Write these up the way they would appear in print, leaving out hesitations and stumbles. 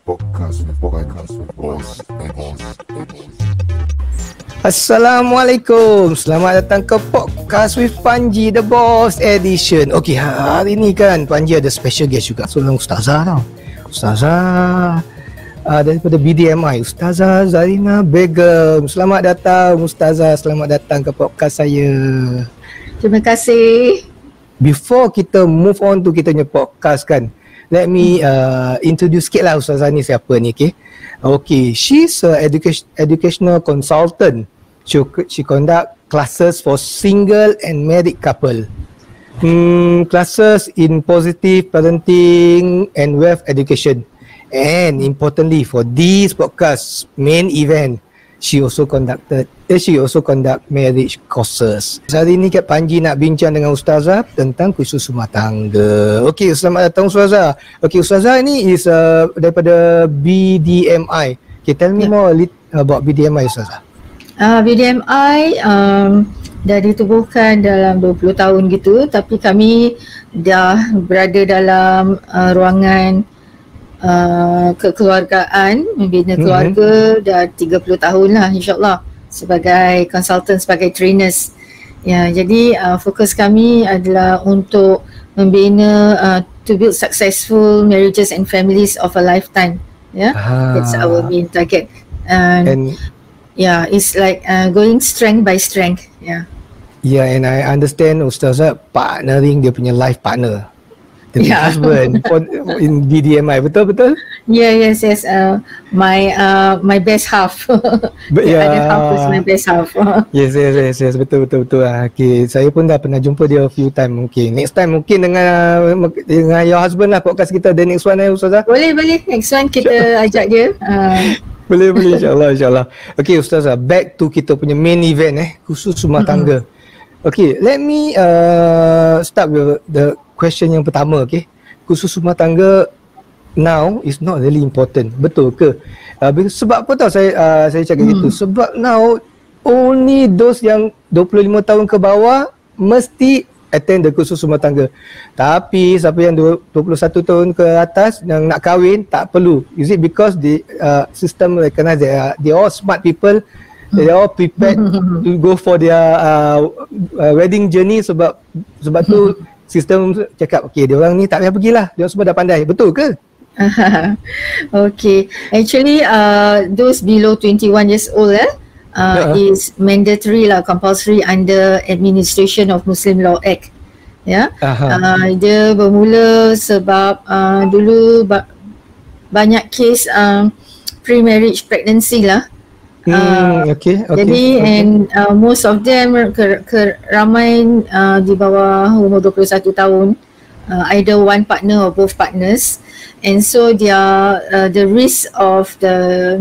Podcast with Boss and Boss. Assalamualaikum. Selamat datang ke Podcast with Panji, The Boss Edition. Okey, hari ni kan Panji ada special guest juga. Seorang Ustazah tau. Ustazah daripada BDMI, Ustazah Zarina Begum. Selamat datang Ustazah, selamat datang ke podcast saya. Terima kasih. Before kita move on to kita punya podcast kan, let me introduce sikit lah Ustazah ni siapa ni, okay? Okay, she's a educational consultant. She conduct classes for single and married couple. Classes in positive parenting and wealth education. And importantly, for this podcast main event, she also conduct marriage courses. Hari ni Kak Panji nak bincang dengan Ustazah tentang khusus rumah tangga. Okey, selamat datang Ustazah. Okey, Ustazah ni is daripada BDMI. Okay, tell me more about BDMI Ustazah. BDMI dah ditubuhkan dalam 20 tahun gitu, tapi kami dah berada dalam ruangan kekeluargaan, membina keluarga dah 30 tahun lah insyaAllah sebagai consultant, sebagai trainers. Ya, jadi fokus kami adalah untuk membina to build successful marriages and families of a lifetime. Yeah, that's our main target. And yeah, it's like going strength by strength. Yeah. Yeah, and I understand Ustazah partnering dia punya life partner. The husband in BDMI, betul? Yes. My best half. The other half is my best half. Yes, betul. Okay, saya pun dah pernah jumpa dia a few time. Okay, next time mungkin dengan your husband lah podcast kita. The next one Ustazah. Boleh. Next one kita ajak dia. Boleh insyaAllah. Okay Ustazah, back to kita punya main event khusus rumah tangga. Okay, let me start with the question yang pertama. Okay, khusus rumah tangga now is not really important, betul ke? Sebab apa tahu saya cakap gitu? Sebab now only those yang 25 tahun ke bawah mesti attend the khusus rumah tangga. Tapi siapa yang 21 tahun ke atas yang nak kahwin tak perlu. Is it because the system recognize they all smart people, they all prepared to go for their wedding journey, sebab tu sistem cakap okay, dia orang ni tak payah pergilah, dia orang semua dah pandai. Betul ke? Okay, actually those below 21 years old is mandatory lah, compulsory under Administration of Muslim Law Act. Ya, dia bermula sebab dulu banyak kes pre-marriage pregnancy lah. Okay. Jadi and most of them ramai di bawah umur 21 tahun, either one partner or both partners, and so the risk of the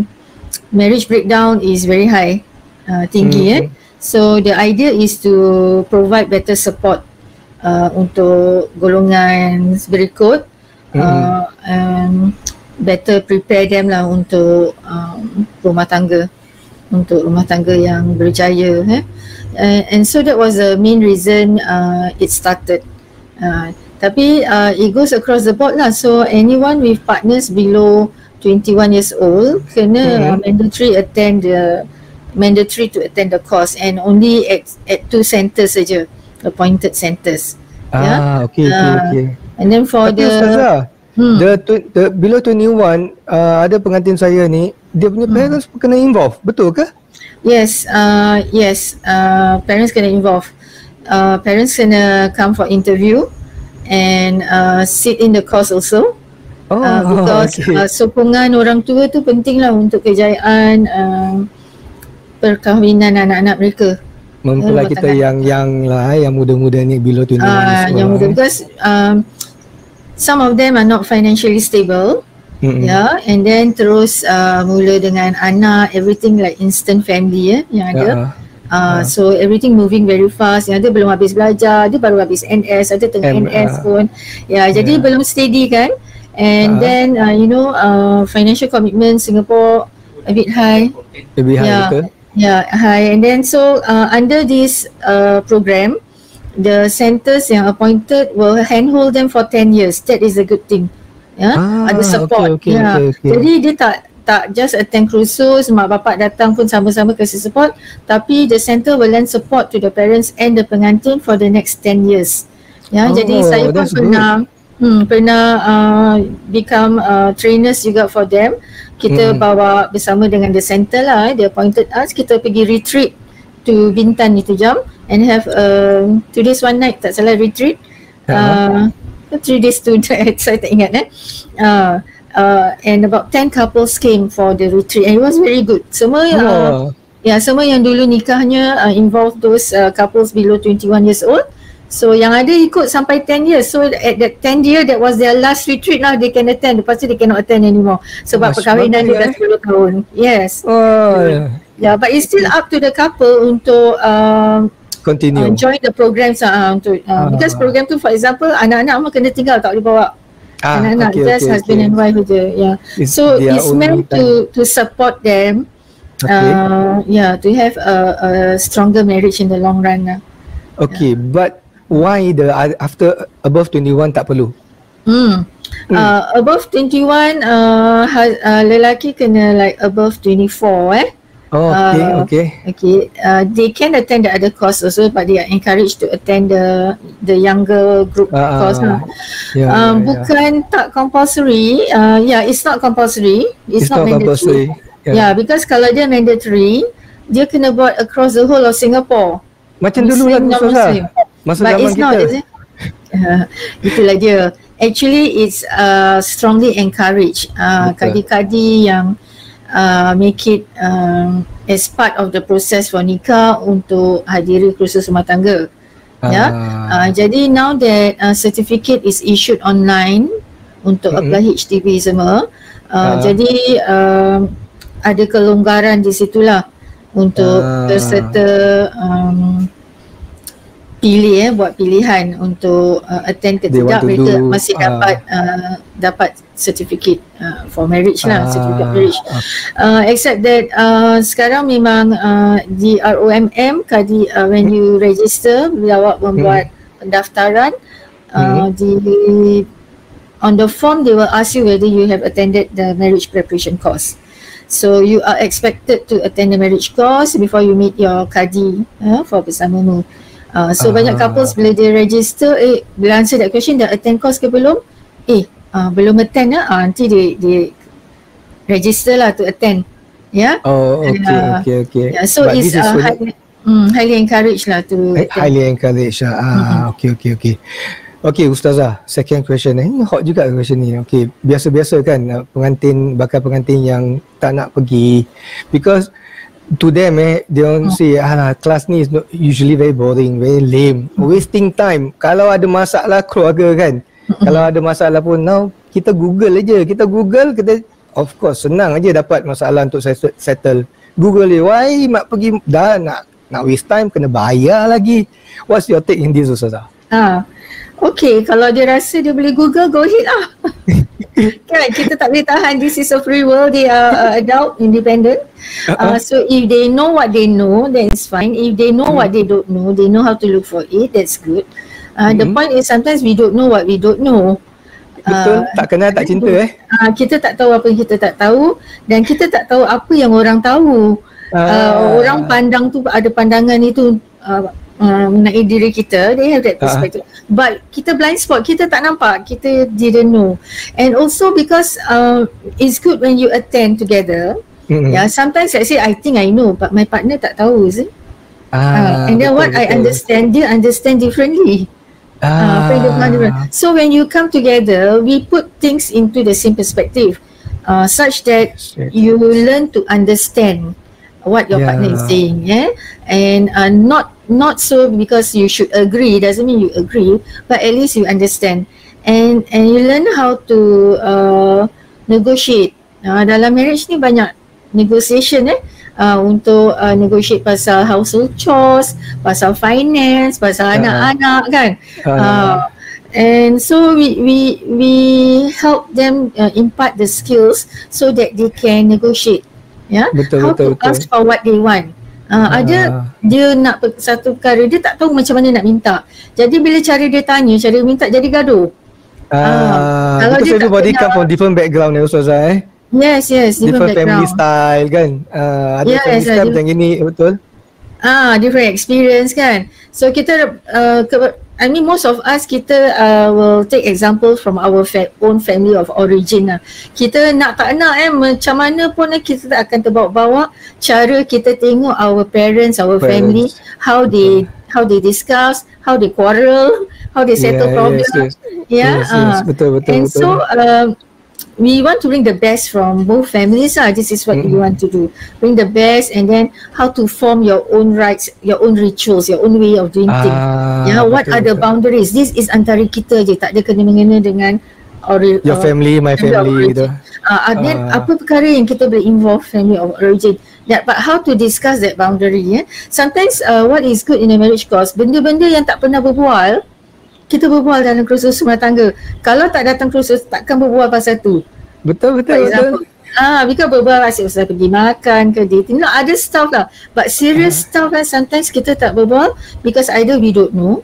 marriage breakdown is very high, tinggi. So the idea is to provide better support untuk golongan berikut, and better prepare them lah untuk rumah tangga yang berjaya. And so that was the main reason it started. Tapi it goes across the board lah. So anyone with partners below 21 years old kena mandatory to attend the course, and only at 2 centers saja, appointed centers. Okay. And then for Ustazah, the below 21, ada pengantin saya ni, dia punya parents kena involve, betul ke? Yes, parents kena involve. Parents kena come for interview and sit in the course also. Because sokongan orang tua tu penting lah untuk kejayaan perkahwinan anak-anak mereka. Mempelai kita yang muda-muda ni, below 21 yang muda, because some of them are not financially stable. And then terus mula dengan anak, everything like instant family yang ada. So everything moving very fast. Yang ada belum habis belajar, dia baru habis NS, ada tengah NS pun. Jadi belum steady kan. And then financial commitment Singapore a bit high. High. And then so under this program, the centers yang appointed will handhold them for 10 years. That is a good thing. ada support. Okay. Jadi dia tak just attend kursus, mak bapak datang pun sama-sama kasih support, tapi the center will lend support to the parents and the pengantin for the next 10 years. Jadi saya pun pernah become trainers juga for them. Kita bawa bersama dengan the center lah, they appointed us, kita pergi retreat to Bintan itu jam and have 2 days 1 night tak salah retreat. 3 days 2 night saya tak ingat and about 10 couples came for the retreat and it was very good. Semua semua yang dulu nikahnya involve those couples below 21 years old. So yang ada ikut sampai 10 years. So at that 10 year that was their last retreat, now they can attend. Lepas tu they cannot attend anymore sebab perkahwinan dia dah 10 tahun. Yes. But it's still up to the couple untuk continue join the programs because program tu for example anak-anak mah kena tinggal, tak boleh bawa anak-anak, just husband and wife je. So it's meant to support them to have a stronger marriage in the long run. But why the after above 21 tak perlu? Above 21 lelaki kena like above 24 they can attend the other course also, but they are encouraged to attend the younger group course. Bukan tak compulsory. It's not compulsory. It's not mandatory. Because kalau dia mandatory, dia kena buat across the whole of Singapore. Macam dulu lah masa but zaman it's kita. not, is it? Itulah dia. Actually it's strongly encouraged kadi-kadi yang make it as part of the process for nikah untuk hadiri kursus rumah tangga. Jadi now that certificate is issued online untuk apply HDB semua, jadi ada kelonggaran di situlah untuk peserta buat pilihan untuk attend ke tidak, mereka masih dapat certificate for marriage lah, certificate marriage. Except that sekarang memang di ROMM when you register, bila awak membuat pendaftaran, on the form they will ask you whether you have attended the marriage preparation course. So you are expected to attend the marriage course before you meet your kadi for bersamamu. So banyak couples bila dia register, bila answer that question, dah attend course ke belum? Belum attend nanti dia register lah to attend. Okay. So but it's highly encouraged lah to highly encouraged. Okay Ustazah, second question ni hot juga question ni. Okay, biasa-biasa kan bakal pengantin yang tak nak pergi because to them they don't say kelas ni is usually very boring, very lame, wasting time. Kalau ada masalah keluarga kan, kalau ada masalah pun now kita Google aja, kita of course senang aja dapat masalah untuk settle. Google je, why mak pergi dah nak waste time, kena bayar lagi. What's your take in this Ustazah? Okay, kalau dia rasa dia boleh Google, go ahead lah. Kan, kita tak boleh tahan. This is a free world. They are adult, independent. So if they know what they know, then it's fine. If they know what they don't know, they know how to look for it, that's good. The point is sometimes we don't know what we don't know. Betul, tak kenal tak cinta kita tak tahu apa yang kita tak tahu, dan kita tak tahu apa yang orang tahu. Orang pandang tu, ada pandangan itu mengenai diri kita, they have that perspective. But kita blind spot, kita tak nampak, kita didn't know. And also because it's good when you attend together. Sometimes I say I think I know, but my partner tak tahu, is it? And then what I understand, dia understand differently. So when you come together, we put things into the same perspective, such that you learn to understand what your partner is saying, and not so because you should agree, doesn't mean you agree, but at least you understand, and you learn how to negotiate. Dalam marriage ni banyak negotiation untuk negotiate pasal household chores, pasal finance, pasal anak-anak kan. And so we help them impart the skills so that they can negotiate. How to ask for what they want. Ada dia nak satu perkara, dia tak tahu macam mana nak minta. Jadi bila cara dia tanya, cara minta jadi gaduh. Kalau Because dia tak everybody kenal, come from different background ya Ustazah yes, different family background. style kan. Ada Yes, family style macam gini, betul? Different experience kan. So kita I mean most of us kita will take example from our own family of origin lah. Kita nak tak nak macam mana pun kita tak akan terbawa-bawa cara kita tengok our parents, our family, how they discuss, how they quarrel, how they settle problem. Yes, betul. And so we want to bring the best from both families lah. This is what we want to do. Bring the best, and then how to form your own rights, your own rituals, your own way of doing things. What are the boundaries? This is antara kita je, tak ada kena-mengena dengan your family, my family gitu. Then apa perkara yang kita boleh involve family of origin. But how to discuss that boundary? Sometimes what is good in a marriage course, benda-benda yang tak pernah berbual, kita berbual dalam kursus rumah tangga. Kalau tak datang kursus, takkan berbual pasal tu. Betul. Because berbual asyik usah pergi makan ke dating. No, ada stuff lah. But serious stuff kan, sometimes kita tak berbual because either we don't know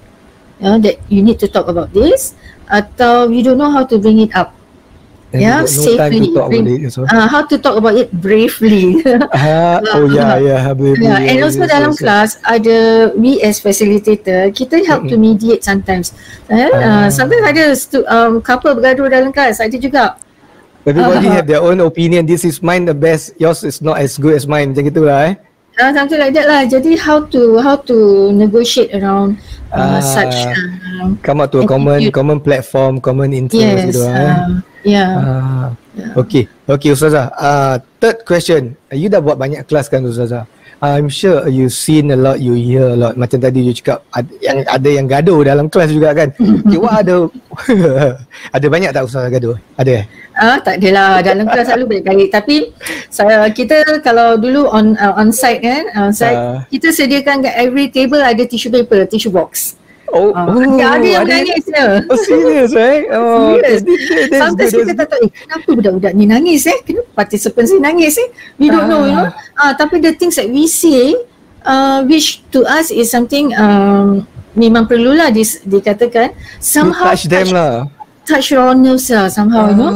that you need to talk about this, atau we don't know how to bring it up. Safely. How to talk about it bravely. And also dalam kelas ada, we as facilitator, kita help to mediate sometimes. Sometimes ada couple bergaduh dalam kelas, ada juga. Everybody have their own opinion. This is mine the best, yours is not as good as mine. Macam gitulah something like that lah. Jadi how to negotiate around such come up to a common platform, common interest gitu Okay Ustazah. Third question. You dah buat banyak kelas kan Ustazah? I'm sure you seen a lot, you hear a lot. Macam tadi you cakap ada yang gaduh dalam kelas juga kan. Okay, what ada banyak tak Ustazah gaduh? Ada tak adalah, dalam kelas selalu baik-baik. Tapi kita kalau dulu on site kan, kita sediakan kat every table ada tissue paper, tissue box. Ada yang menangis dia. Serious Serious. Sometimes kita tak tahu kenapa budak-budak ni nangis kenapa participants ni nangis we don't know, you know. Tapi the things that we say which to us is something memang perlulah dikatakan, somehow touch your nerves somehow, you know.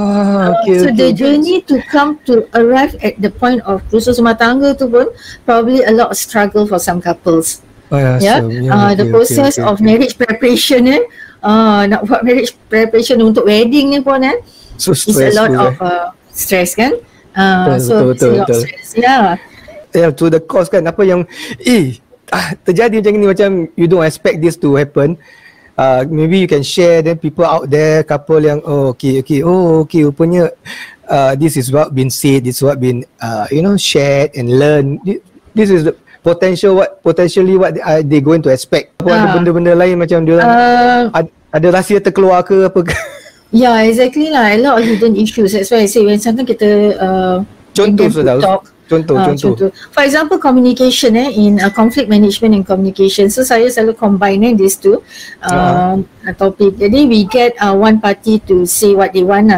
The journey to come to arrive at the point of kursus rumah tangga tu pun probably a lot of struggle for some couples. The process of marriage preparation nak buat marriage preparation untuk wedding ni pun so is a lot of stress kan. Betul. Stress, to the cause kan, apa yang terjadi macam ni, macam you don't expect this to happen. Maybe you can share, then people out there, couple yang okay, rupanya this is what been said, this is what been shared and learned. This is the potentially what they going to expect. Ada benda-benda lain macam dia ada rahsia terkeluar ke apa ke? Exactly lah. A lot of hidden issues. That's why I say when sometimes kita contoh. For example, communication in conflict management and communication. So saya selalu combine these two topic. Jadi we get one party to say what they want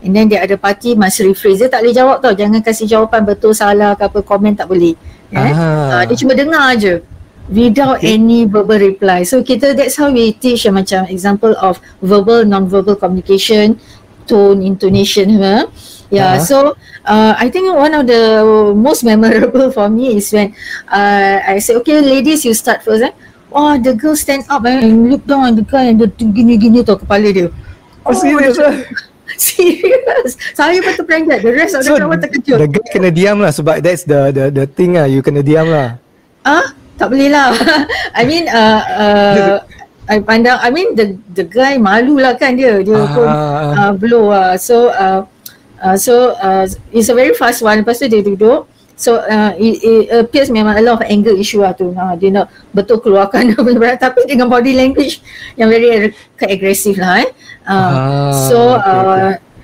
and then the other party must rephrase. Dia tak boleh jawab tau. Jangan kasih jawapan betul salah ke apa, komen tak boleh. Dia cuma dengar je without any verbal reply. So that's how we teach macam example of verbal, non-verbal communication, tone, intonation. So I think one of the most memorable for me is when I say, okay ladies, you start first. The girl stand up and look down on the guy and dia gini-gini tau kepala dia. Serious Serious. Saya pun terperanjat. The rest of the kawan terkejut. The guy kena diam lah, sebab that's the thing you kena diam lah. Tak boleh lah. I mean I pandang, I mean the guy malu lah kan dia pun blow So it's a very fast one. Lepas tu dia duduk. So it appears memang a lot of anger issue lah tu. Dia nak betul keluarkan tapi dengan body language yang very aggressive lah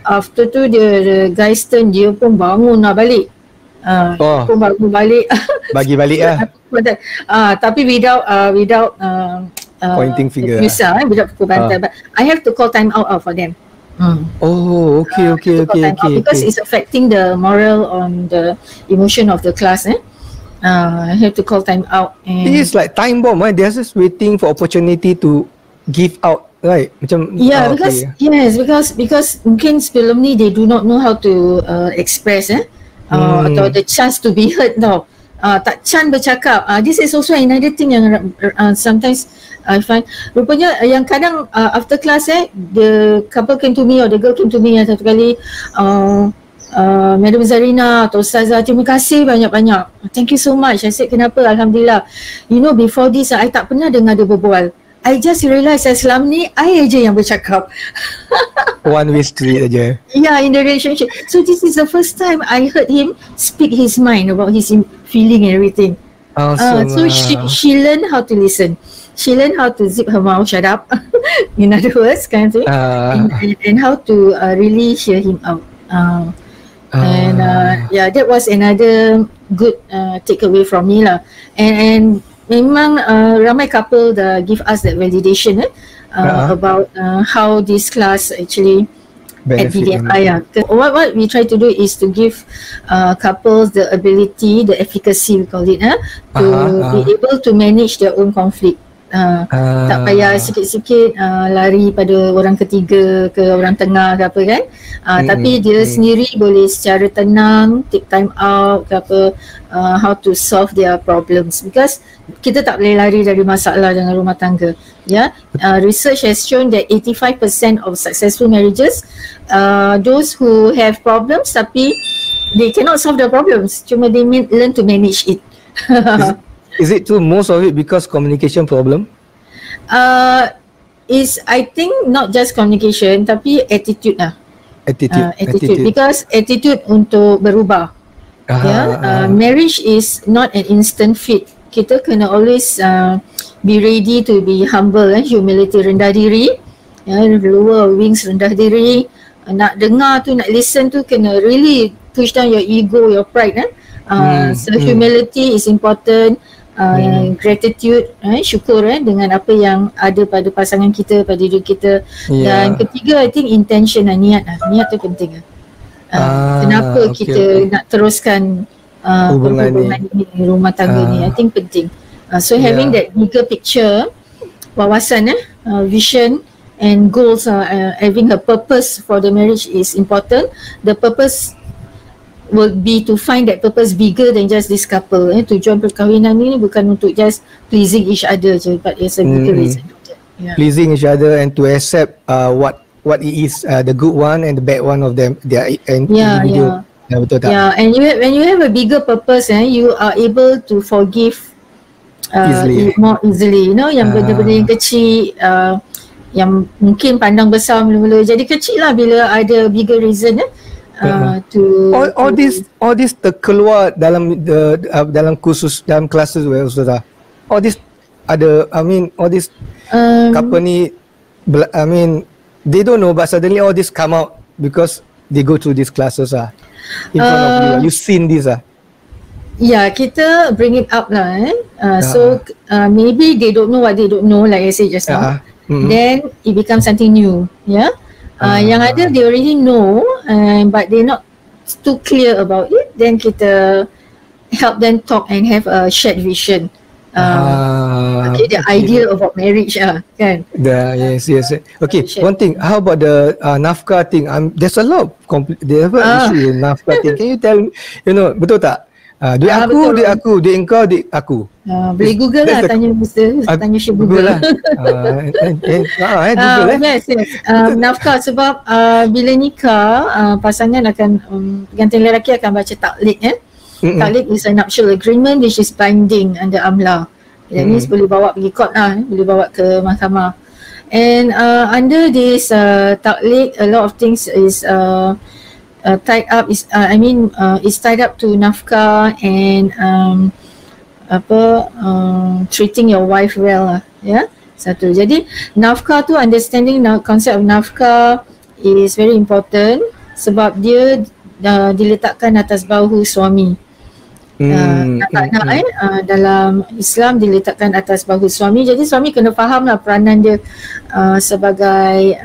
after tu the guys turn, dia pun bangun lah balik. Pun bangun balik. Bagi balik lah. Tapi without pointing finger. Without pukul bantai. But I have to call time out for them. Okay. Because it's affecting the moral on the emotion of the class. I have to call time out. It is like time bomb. They're just waiting for opportunity to give out right? Macam Yeah, because mungkin sebelum ni they do not know how to express atau the chance to be heard tau. Tak can bercakap. This is also another thing yang sometimes I find. Rupanya yang kadang after class the couple came to me or the girl came to me satu kali, Madam Zarina atau Ustazah, terima kasih banyak-banyak. Thank you so much. I said, kenapa? Alhamdulillah. You know, before this, I tak pernah dengar dia berbual. I just realised selama ni, I aja yang bercakap. One way street aja. Yeah, in the relationship. So this is the first time I heard him speak his mind about his feeling and everything. Awesome. So she learned how to listen. She learned how to zip her mouth, shut up. In other words, kind of thing. And how to really hear him out. Yeah, that was another good takeaway from me lah. And memang ramai couple give us that validation about how this class actually at BDMI. What we try to do is to give couples the ability, the efficacy we call it, to be able to manage their own conflict. Tak payah sikit-sikit lari pada orang ketiga ke orang tengah ke apa kan, tapi dia sendiri boleh secara tenang take time out ke apa, how to solve their problems, because kita tak boleh lari dari masalah dalam rumah tangga. Research has shown that 85% of successful marriages, those who have problems tapi they cannot solve the problems, cuma they learn to manage it. Is it true most of it because communication problem? Is I think not just communication tapi attitude lah. Attitude. Because attitude untuk berubah. Marriage is not an instant fit. Kita kena always be ready to be humble, humility, rendah diri, lower wings, rendah diri. Nak dengar tu, nak listen tu, kena really push down your ego, your pride. So humility is important. Gratitude, syukur dengan apa yang ada pada pasangan kita, pada diri kita. Dan ketiga, I think intention lah, niat tu penting. Kenapa kita nak teruskan hubungan ni, rumah tangga ni, I think penting. So having that bigger picture, wawasan, vision and goals, having a purpose for the marriage is important. The purpose would be to find that purpose bigger than just this couple. Tujuan perkahwinan ni bukan untuk just pleasing each other je, but it's a bigger reason. Pleasing each other and to accept what it is, the good one and the bad one of them, their individual. Betul tak? And when you have a bigger purpose, you are able to forgive more easily. You know, yang benda-benda yang kecil, yang mungkin pandang besar mula-mula jadi kecil lah bila ada bigger reason. All this terkeluar dalam dalam kursus, dalam classes Ustazah. All this ada, I mean all this couple ni, I mean they don't know but suddenly all this come out because they go through these classes in front of you. You seen this Yeah, kita bring it up lah. So maybe they don't know what they don't know, like I said just now. Then it becomes something new. Yang ada they already know, but they're not too clear about it. Then kita help them talk and have a shared vision. The idea about marriage kan. Yes. Okay, one thing, how about the nafkah thing? There's a lot of issue in nafkah thing. Can you tell me, betul tak? Duit aku, duit engkau, duit aku. Boleh Google lah, tanya Syekh Google lah. Google Yes. Nafkah, sebab bila nikah, pasangan akan, gantian lelaki akan baca taklid. Taklid is a nuptial agreement which is binding under amla. That means boleh bawa pergi court lah, boleh bawa ke mahkamah. And under this taklid, a lot of things is tied up, it's tied up to nafkah and treating your wife well lah. Satu. Jadi nafkah tu, understanding concept of nafkah is very important sebab dia diletakkan atas bahu suami. Dalam Islam diletakkan atas bahu suami. Jadi suami kena faham lah peranan dia sebagai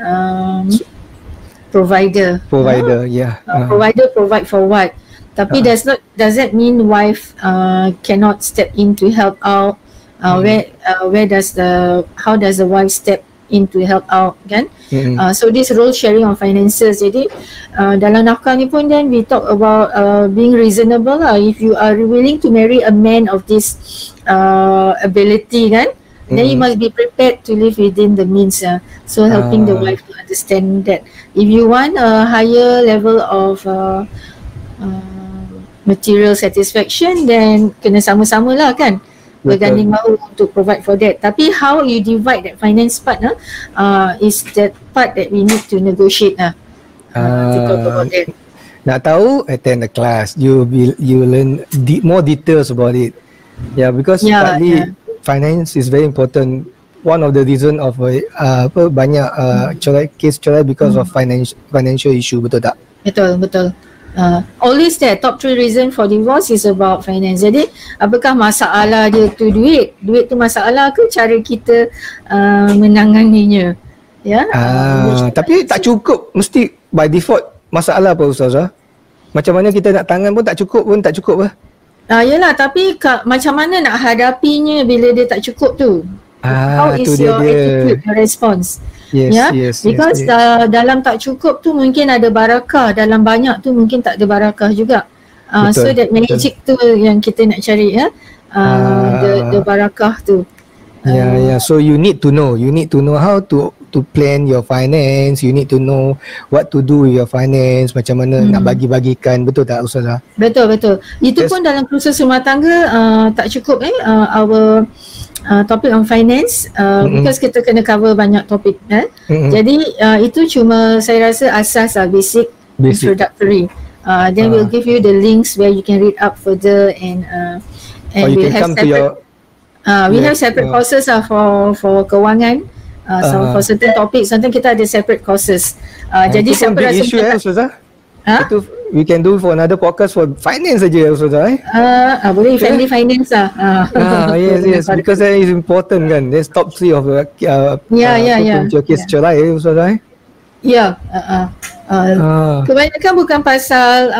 provider. Provider provide for what. Tapi does that mean wife cannot step in to help out? How does the wife step in to help out kan. So this role sharing of finances. Jadi dalam nafkah ni pun then we talk about being reasonable lah. If you are willing to marry a man of this ability kan, then you must be prepared to live within the means. So helping the wife to understand that if you want a higher level of material satisfaction, then kena sama-sama lah kan, berganding bahu untuk provide for that. Tapi how you divide that finance part is that part that we need to negotiate to talk about that. Nak tahu, attend the class, you learn more details about it. Yeah, because partly finance is very important. One of the reason of banyak case cerai because of financial issue, betul tak? Betul. Always there, top 3 reason for divorce is about finance. Jadi apakah masalah dia tu duit tu masalah ke cara kita menanganinya? Ya. Tapi tak cukup, mesti by default masalah apa Ustazah? Macam mana kita nak tangan pun tak cukup lah. Yelah, tapi macam mana nak hadapinya bila dia tak cukup tu? How is your attitude, your response? Yes, because dalam tak cukup tu mungkin ada barakah, dalam banyak tu mungkin tak ada barakah juga. So that magic tu yang kita nak cari the barakah tu. So you need to know how to plan your finance. You need to know what to do with your finance, macam mana nak bagi-bagikan, betul tak Ustazah? Betul. Itu pun dalam kursus rumah tangga tak cukup our topic on finance because kita kena cover banyak topik jadi itu cuma saya rasa asas basic. Introductory. Then we'll give you the links where you can read up further and we'll have separate we have separate courses for kewangan. For certain topics nanti kita ada separate courses. Jadi siapa rasa issue Ustazah? Itu we can do for another podcast for finance saja Ustazah boleh family finance yes because that is important kan. That's top 3 of case cerai Ustazah kebanyakan bukan pasal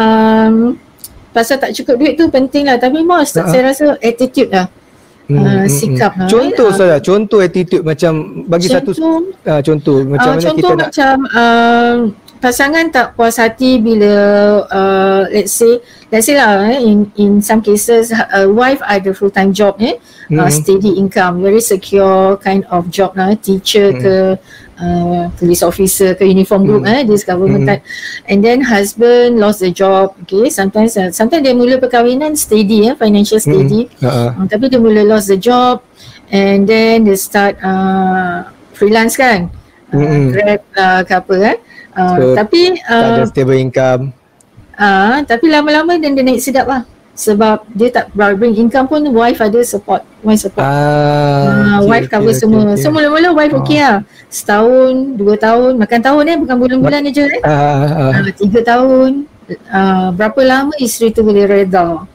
tak cukup duit tu penting lah, tapi more saya rasa attitude lah. Sikap contoh Ustazah, contoh attitude macam bagi satu contoh macam mana kita nak macam pasangan tak puas hati bila let's say lah in some cases wife ada full time job steady income, very secure kind of job lah, teacher ke police officer ke uniform group this government type, and then husband lost the job. Okay, sometimes dia mula perkahwinan steady financial steady, tapi dia mula lost the job and then they start freelance kan, Grab ke apa kan. Tapi tak ada stable income. Tapi lama-lama dia naik sedap lah, sebab dia tak bring income pun wife ada support, wife cover semua. So mula-mula wife okey lah, setahun 2 tahun makan tahun bukan bulan-bulan je 3 tahun. Berapa lama isteri tu boleh reda?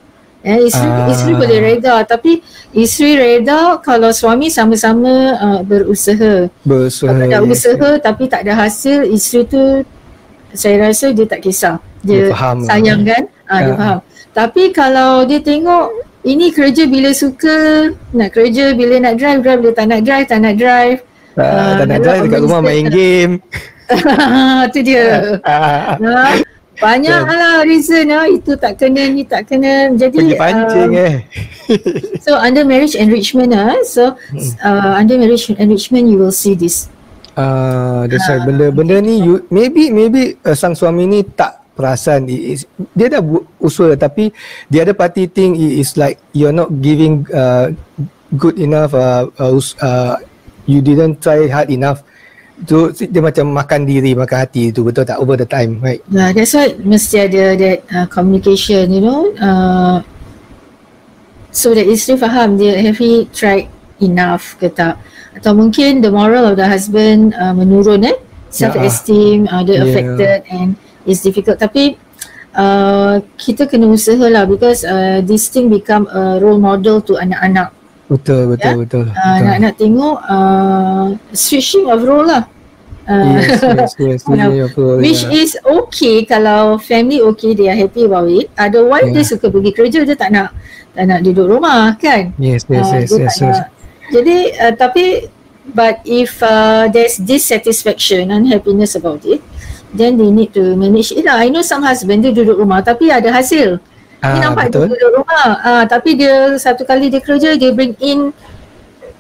Isteri boleh reda, tapi isteri reda kalau suami sama-sama berusaha. Kalau ada usaha tapi tak ada hasil, isteri tu saya rasa dia tak kisah, dia sayang kan, dia faham. Tapi kalau dia tengok ini kerja bila suka, nak kerja bila nak drive bila tak nak drive, tak nak drive dekat rumah main game. Tu dia. Banyak lah reason itu tak kena, ni tak kena. Jadi pancing so under marriage enrichment under marriage enrichment you will see this. That's why benda ni maybe sang suami ni tak perasan, dia dah usul tapi the other party think it is like you're not giving good enough, you didn't try hard enough. Tu dia macam makan diri, makan hati tu, betul tak, over the time, right? That's why mesti ada that communication, so that isteri faham dia have he tried enough ke tak, atau mungkin the moral of the husband menurun, self esteem dia affected and it's difficult. Tapi kita kena usaha lah, because this thing become a role model to anak-anak. Betul. Anak-anak tengok switching of role lah. Yes, which is okay kalau family okay, they are happy about it. Otherwise dia suka pergi kerja, dia tak nak duduk rumah kan. Yes. Jadi tapi But if there's dissatisfaction, unhappiness about it, then they need to manage it lah. I know some husband dia duduk rumah tapi ada hasil. Dia nampak dia duduk rumah, tapi dia satu kali dia kerja, dia bring in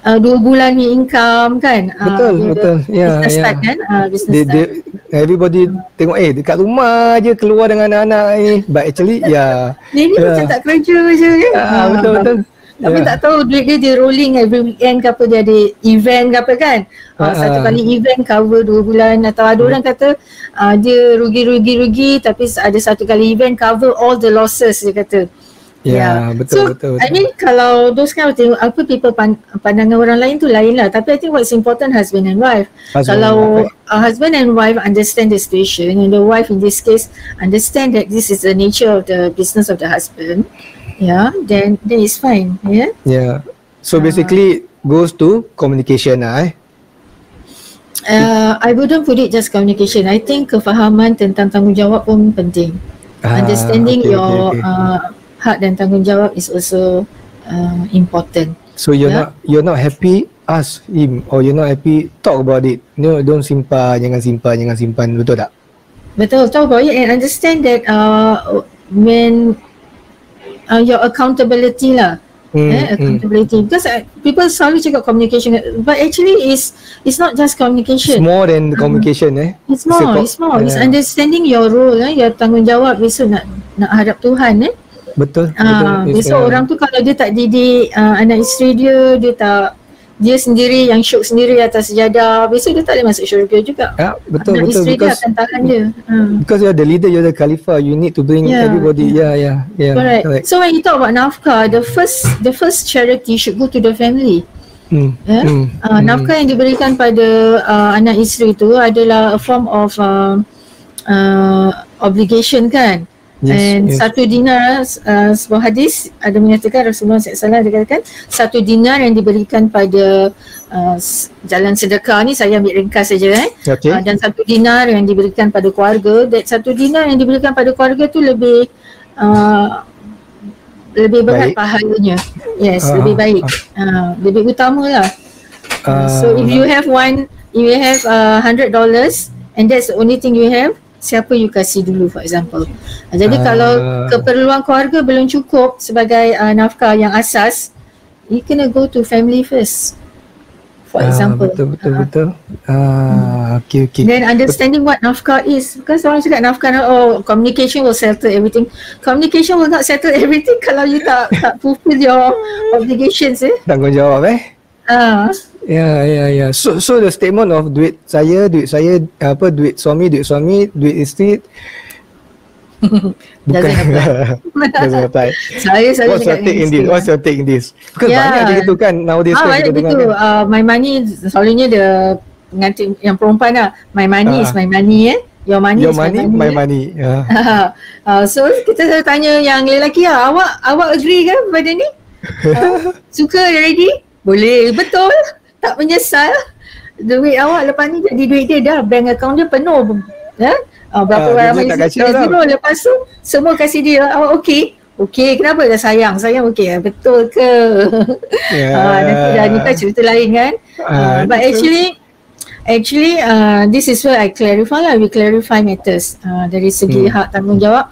2 bulan ni income kan. Betul. Business start kan. Business start. Everybody tengok dekat rumah je keluar dengan anak-anak ni. But actually Dia ni macam tak kerja je kan. Betul. Tapi tak tahu duit dia rolling every weekend ke apa, dia ada event ke apa kan. Satu kali event cover 2 bulan, atau ada orang kata dia rugi tapi ada satu kali event cover all the losses dia kata. Betul. I mean kalau those kind of thing, apa people pandangan orang lain tu lain lah. Tapi I think what's important, husband and wife. Kalau husband and wife understand the situation, and the wife in this case understand that this is the nature of the business of the husband, then it's fine. So basically goes to communication lah. I wouldn't put it just communication. I think kefahaman tentang tanggungjawab pun penting. Understanding your hak dan tanggungjawab is also important. So you're not happy, ask him, or you're not happy, talk about it. No, don't jangan simpan, betul tak? Betul, talk about it and understand that when your accountability lah. Accountability, because people selalu cakap communication, but actually it's not just communication. It's more than communication. It's more. It's understanding your role, your tanggungjawab besok nak hadap Tuhan. Betul. Besok orang tu kalau dia tak didik anak isteri dia sendiri yang syuk sendiri atas sejadah, besok dia tak boleh masuk syurga juga. Betul. Anak isteri dia akan tahan dia. Because you're the leader, you're the Khalifah, you need to bring everybody. Correct. So when you talk about nafkah, the first charity should go to the family. Nafkah yang diberikan pada anak isteri itu adalah a form of obligation kan. Satu dinar, sebuah hadis ada menyatakan Rasulullah SAW dia katakan satu dinar yang diberikan pada jalan sedekah ni, saya ambil ringkas saja dan satu dinar yang diberikan pada keluarga, that satu dinar yang diberikan pada keluarga tu lebih berat pahalanya. Lebih baik, lebih utama lah. So if you have $100 and that's the only thing you have, siapa you kasih dulu, for example. Jadi kalau keperluan keluarga belum cukup sebagai nafkah yang asas, you kena go to family first, for example. Betul. Okay. Then understanding what nafkah is, because orang cakap nafkah, communication will settle everything. Communication will not settle everything kalau you tak fulfill your obligations. Tanggungjawab Ya. So the statement of duit saya, duit suami, duit isteri bukan doesn't apply. What's your take in this? Because banyak je gitu kan nowadays banyak gitu. My money selalunya dia pengantin yang perempuan lah. My money is my money Your money is my money. So kita selalu tanya yang lelaki awak agree kan pada ni? Suka ready? Boleh, betul. Tak menyesal. Duit awak lepas ni jadi duit dia dah. Bank account dia penuh. Berapa ramai zero. Lepas tu semua kasih dia. Awak okey, kenapa dah sayang okey. Betul ke? Nanti dah nikah cerita lain kan. But actually this is where I clarify lah. We clarify matters dari segi hak tanggungjawab.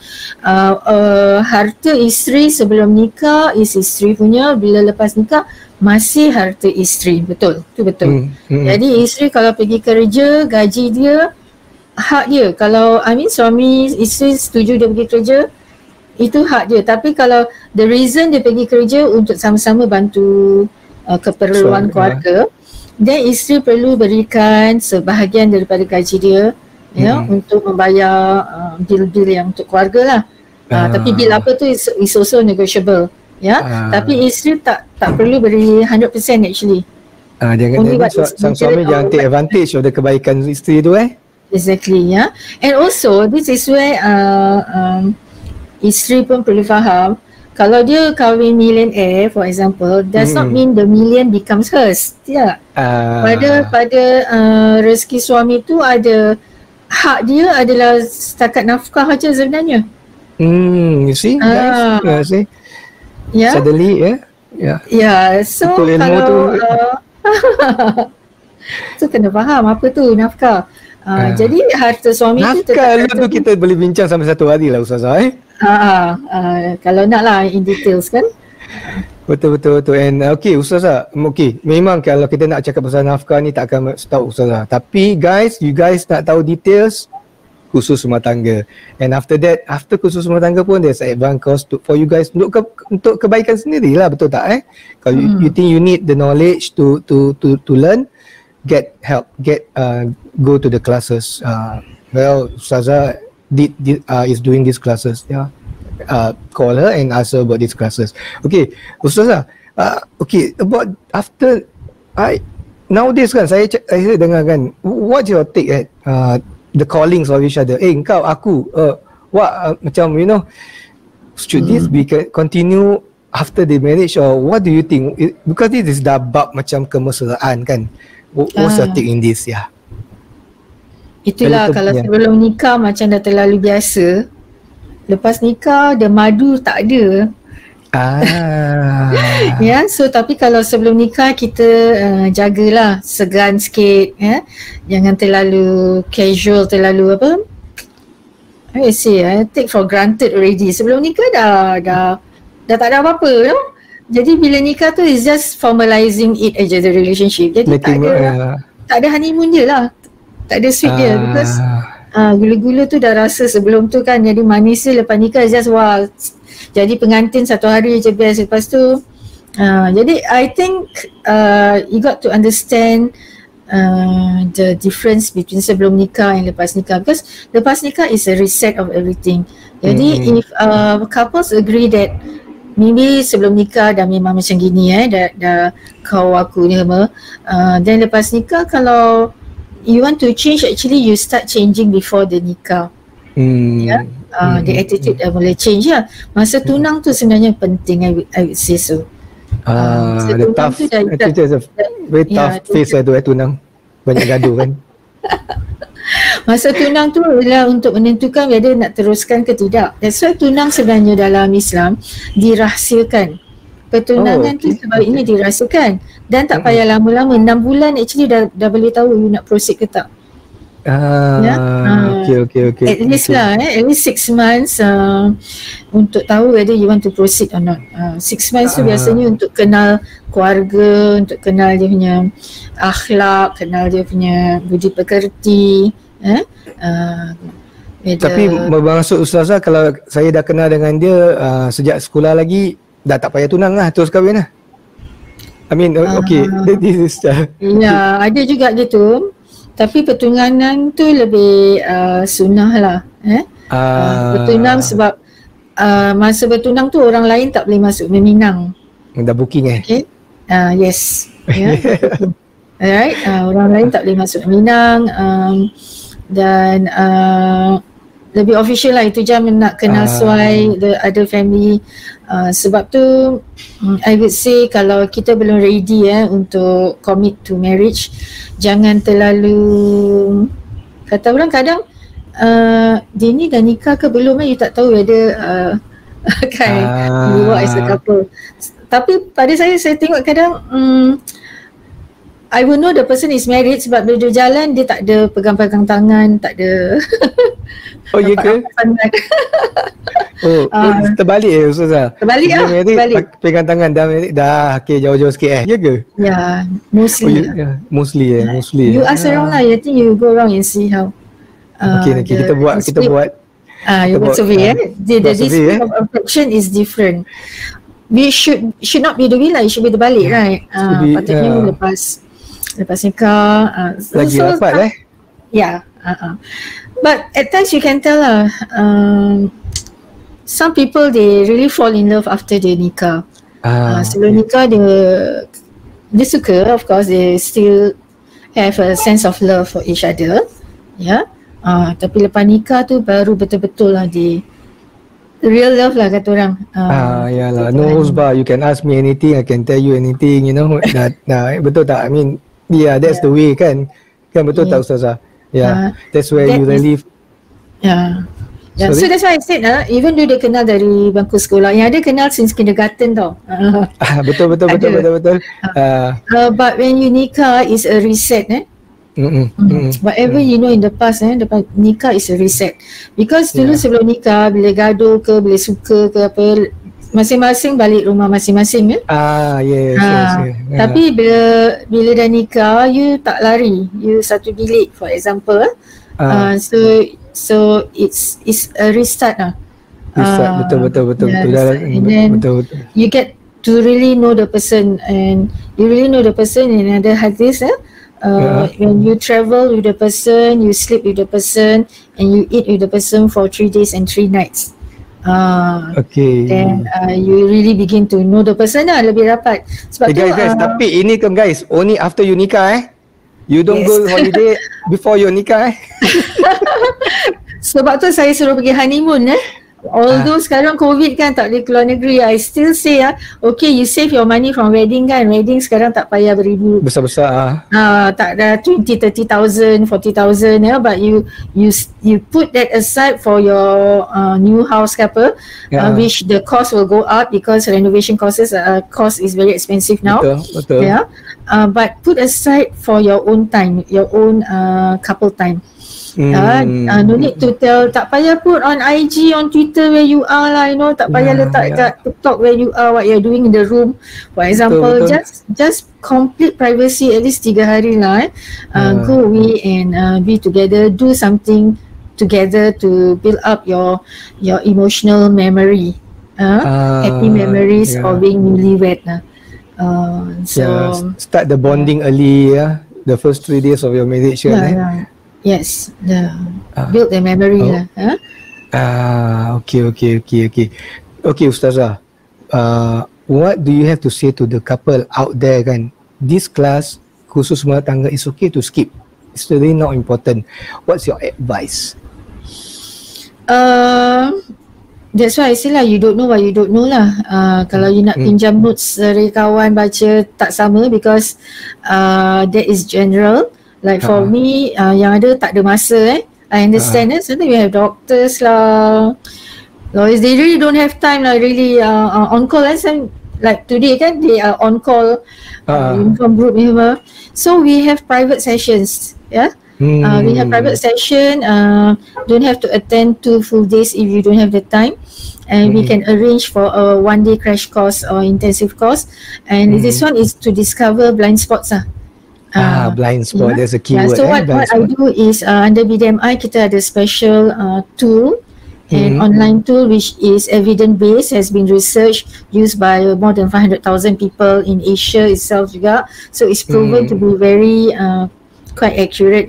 Harta isteri sebelum nikah is isteri punya, bila lepas nikah masih harta isteri. Betul, itu betul. Jadi isteri kalau pergi kerja, gaji dia hak dia. Kalau suami isteri setuju dia pergi kerja, itu hak dia. Tapi kalau the reason dia pergi kerja untuk sama-sama bantu keperluan keluarga, then isteri perlu berikan sebahagian daripada gaji dia untuk membayar bil-bil yang untuk keluarga lah. Tapi bil apa tu is also negotiable. Tapi isteri tak perlu beri 100% actually. Sang suami jangan take advantage of the kebaikan isteri tu Exactly, And also this is where isteri pun perlu faham, kalau dia kahwin millionaire for example, does not mean the million becomes hers. Tidak. Pada rezeki suami tu ada hak dia adalah setakat nafkah aja sebenarnya. You see? See? Yeah. Suddenly, so betul, kalau So kena faham apa tu nafkah. Jadi harta suami tu nafkah tu kita boleh bincang sampai satu hari lah Ustazah kalau nak lah in details kan. Betul. And okay Ustazah, okay, memang kalau kita nak cakap pasal nafkah ni tak akan stop Ustazah. Tapi you guys nak tahu details khusus rumah tangga. And after that, after khusus rumah tangga pun there's advance course for you guys untuk kebaikan sendirilah, betul tak Kalau you think you need the knowledge to learn, get help, go to the classes. Well, Ustazah is doing these classes. Call her and ask her about these classes. Okay, Ustazah. Okay, about after nowadays kan saya dengar kan, what's your take the callings of each other? Engkau, aku, macam should this be continue after the marriage, or what do you think? Because this is dah bab macam kemesraan kan. What's your take in this? Itulah kalau sebelum nikah macam dah terlalu biasa. Lepas nikah the madu tak ada. So tapi kalau sebelum nikah kita jagalah segan sikit jangan terlalu casual, terlalu take for granted already. Sebelum nikah dah tak ada apa-apa Jadi bila nikah tu is just formalizing it aja, the relationship. Jadi tak ada honeymoon je lah, tak ada sweet dia, because gula-gula tu dah rasa sebelum tu kan, jadi manis je. Lepas nikah is just jadi pengantin satu hari je best. Lepas tu jadi I think you got to understand the difference between sebelum nikah and lepas nikah, because lepas nikah is a reset of everything. Jadi if couples agree that maybe sebelum nikah dah memang macam gini dah kau aku ni semua, then lepas nikah kalau you want to change, actually you start changing before the nikah. The attitude dah boleh change Masa tunang tu sebenarnya penting, I would say so. The tough attitude is a very tough phase tu tunang, banyak gaduh kan. Masa tunang tu adalah untuk menentukan whether nak teruskan ke tidak. That's why tunang sebenarnya dalam Islam dirahsiakan. Pertunangan tu sebaiknya dirahsiakan dan tak payah lama-lama, 6 bulan actually dah boleh tahu you nak proceed ke tak. Okay. At least lah, at least 6 months untuk tahu whether you want to proceed or not. 6 months tu biasanya untuk kenal keluarga, untuk kenal dia punya akhlak, kenal dia punya budi pekerti. Tapi bermaksud Ustazah, kalau saya dah kenal dengan dia sejak sekolah lagi, dah tak payah tunang lah, terus kahwin lah. I mean, okay, this is ada juga gitu. Tapi pertunangan tu lebih sunnah lah. Bertunang sebab masa bertunang tu orang lain tak boleh masuk meminang. Dah booking okay? Yes. Alright, orang lain tak boleh masuk meminang. Dan lebih official lah, itu jam nak kenal suai the other family. Sebab tu I would say kalau kita belum ready untuk commit to marriage, jangan terlalu, kata orang kadang dia ni dah nikah ke belum you tak tahu whether kan you work as a couple. Tapi pada saya tengok kadang I will know the person is married sebab bila dia jalan dia tak ada pegang-pegang tangan, tak ada. Oh ya ke? Terbalik Ustazah. Terbalik terbalik. Pegang tangan dah okay, jauh-jauh sikit ya ke? Ya, mostly. Mostly. You ask around lah, I think you go around and see how. Okay, kita buat you buat survey the display of affection is different. We should not be the way lah, it should be the balik right. Patutnya lepas nikah lagi rapat but at times you can tell lah, some people they really fall in love after they nikah. Sebelum nikah dia suka, of course they still have a sense of love for each other tapi lepas nikah tu baru betul-betul lah di real love lah kata orang. Yalah, no husband, you can ask me anything, I can tell you anything, you know. Betul tak? I mean, that's the way kan betul tak Ustazah? That's where you really Yeah, so that's why I said even though dia kenal dari bangku sekolah, yang ada kenal since kindergarten tau. Betul. But when you nikah is a reset whatever you know in the past nikah is a reset. Because dulu sebelum nikah, bila gaduh ke, bila suka ke apa, masing-masing balik rumah masing-masing yes. Tapi bila dah nikah, you tak lari, you satu bilik for example. So it's a restart Betul. And then you get to really know the person, and you really know the person in other hadis. When you travel with the person, you sleep with the person, and you eat with the person for 3 days and 3 nights. Then you really begin to know the person lebih rapat. Sebab guys, tapi ini kan guys, only after you nikah you don't go holiday before you nikah Sebab tu saya suruh pergi honeymoon Although sekarang COVID kan, tak boleh keluar negeri, I still say okay, you save your money from wedding kan. Wedding sekarang tak payah beribu besar-besar tak ada 20-30,000 40,000 but you put that aside for your new house ke apa, which the cost will go up because renovation cost is very expensive now. Betul. But put aside for your own time, your own couple time. No need to tell, tak payah put on IG, on Twitter where you are tak payah letak kat TikTok where you are, what you're doing in the room. For example, just complete privacy at least 3 hari go away and be together, do something together to build up your emotional memory, happy memories of being newlywed. Start the bonding early, the first 3 days of your marriage Yes, build the memory Okay, Ustazah. What do you have to say to the couple out there kan? This class khusus rumah tangga is okay to skip. It's really not important. What's your advice? That's why I say you don't know what you don't know kalau you nak pinjam notes dari kawan baca tak sama, because that is general. Like for me, yang ada tak ada masa I understand sometimes we have doctors lawyers, they really don't have time really on call. Like today kan, they are on call uniform group so we have private sessions. We have private session, don't have to attend 2 full days if you don't have the time, and we can arrange for a 1-day crash course or intensive course, and this one is to discover blind spots blind spot, there's a keyword. So what I do is under BDMI kita ada special tool, an online tool which is evidence based, has been researched, used by more than 500,000 people in Asia itself juga. So it's proven to be very quite accurate.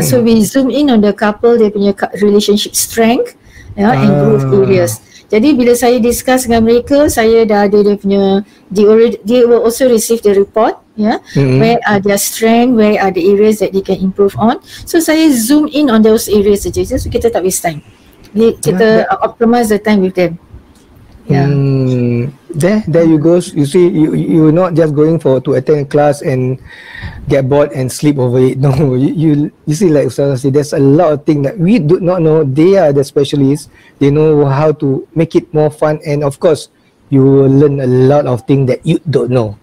So we zoom in on the couple, dia punya relationship strength and growth areas. Jadi bila saya discuss dengan mereka, saya dah ada dia punya, they will also receive the report, where are their strength, where are the areas that they can improve on. So saya zoom in on those areas saja, so kita tak waste time. Kita optimize the time with them. There you go. You see, you're not just going to attend a class and get bored and sleep over it. No, you see, like Ustaz said, there's a lot of things that we do not know. They are the specialists. They know how to make it more fun, and of course, you will learn a lot of things that you don't know,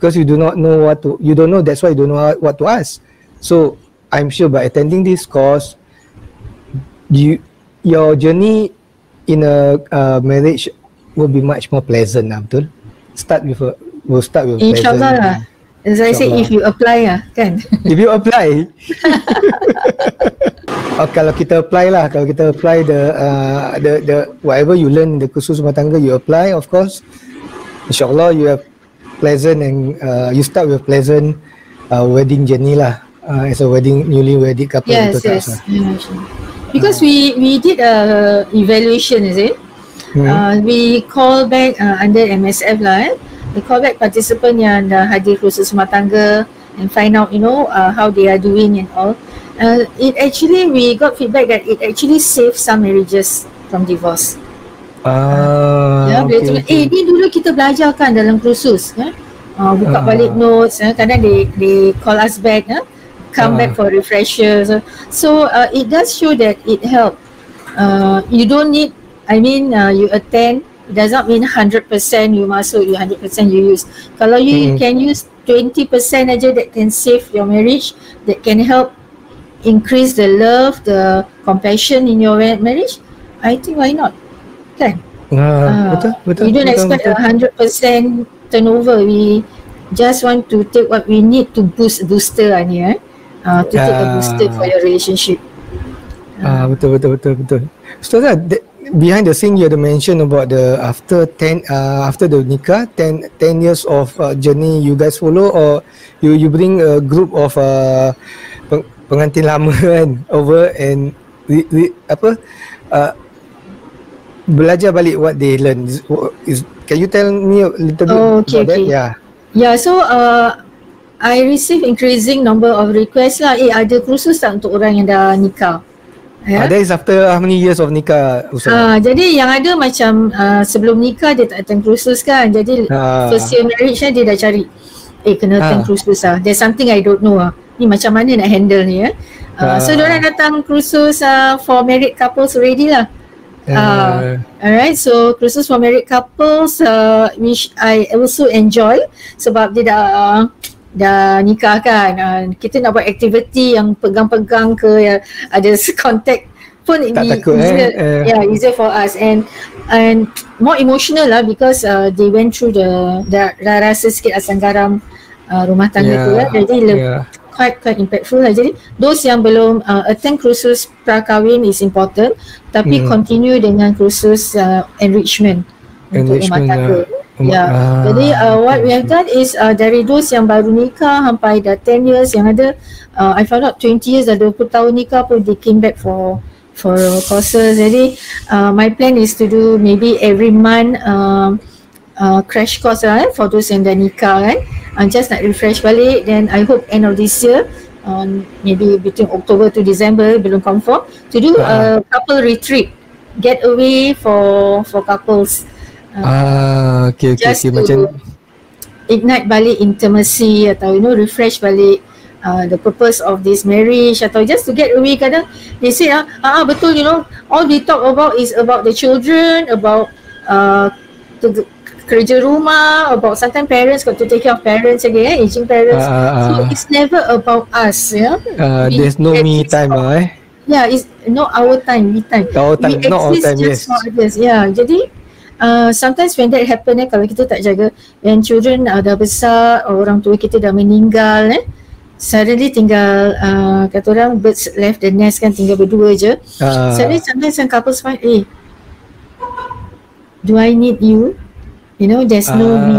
because you do not know you don't know. That's why you don't know what to ask. So I'm sure by attending this course, your journey in a marriage will be much more pleasant. Betul? We'll start with InsyaAllah pleasant. As I say, if you apply kan. If you apply. Kalau kita apply the whatever you learn in the kursus rumah tangga, you apply, of course. InsyaAllah you have pleasant and you start with pleasant wedding journey as a newly wedded couple. Yes. Because we did a evaluation, is it? We call back under MSF we call back participant yang dah hadir kursus rumah tangga and find out how they are doing and all. It actually, we got feedback that it actually saved some marriages from divorce. Ni dulu kita belajar kan dalam kursus buka balik notes, kadang they call us back, come back for refreshers. So it does show that it helped you don't need, you attend, it does not mean 100% you masuk, you 100% you use. Kalau you can use 20% aja, that can save your marriage, that can help increase the love, the compassion in your marriage, I think why not? Kan? Betul. You don't expect 100% turnover. We just want to take what we need to booster ni, to take a booster for your relationship. Betul. Ustazah, behind the scene you had mentioned about the after the nikah 10 years of journey you guys follow, or you bring a group of pengantin lama kan over and belajar balik what they learn. Can you tell me a little bit about that? Yeah, so I receive increasing number of requests lah. Ada kursus tak untuk orang yang dah nikah? That is after how many years of nikah, Ustaz? Jadi yang ada macam sebelum nikah dia tak attend kursus kan. Jadi first year marriage dia dah cari kena attend kursus lah. There's something I don't know ni macam mana nak handle ni so diorang datang kursus for married couples already lah. Alright, so kursus for married couples which I also enjoy sebab dia dah nikah kan. Kita nak buat aktiviti yang pegang-pegang ke, ada contact pun easier for us and more emotional lah because they went through dah rasa sikit asam garam rumah tangga tu jadi quite impactful lah. Jadi those yang belum attend kursus prakahwin is important, tapi continue dengan kursus enrichment untuk rumah tangga. Jadi what we have done is dari those yang baru nikah sampai dah 10 years, yang ada I found out 20 years, dah 20 tahun nikah pun they came back for courses. Jadi my plan is to do maybe every month crash course lah for those yang dah nikah kan. Just nak refresh balik, then I hope end of this year maybe between October to December, belum confirm, to do a couple retreat, get away for couples. Just to macam ignite balik intimacy atau refresh balik the purpose of this marriage, atau just to get away. Kadang they say betul, all we talk about is about the children, about kerja rumah, about sometimes parents got to take care of parents again, aging parents. So it's never about us, there's no me time it's not our time, we time. We exist just for others. Jadi sometimes when that happen kalau kita tak jaga, when children dah besar, orang tua kita dah meninggal, suddenly tinggal kata orang birds left the nest kan, tinggal berdua je. Suddenly sometimes some couples find, do I need you? There's no me.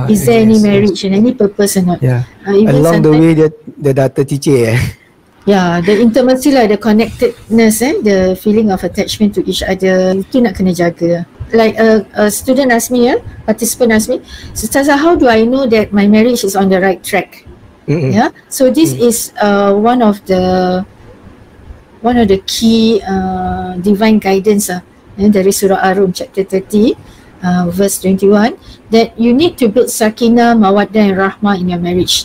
Is there any marriage and any purpose or not? Along the way dia dah tercicir the intimacy lah, the connectedness, the feeling of attachment to each other, itu nak kena jaga. Like a student asked me, participant asked me, Ustazah, how do I know that my marriage is on the right track? So this is one of the key divine guidance dari Surah Ar-Rum chapter 30 verse 21, that you need to build sakinah, mawaddah and rahmah in your marriage,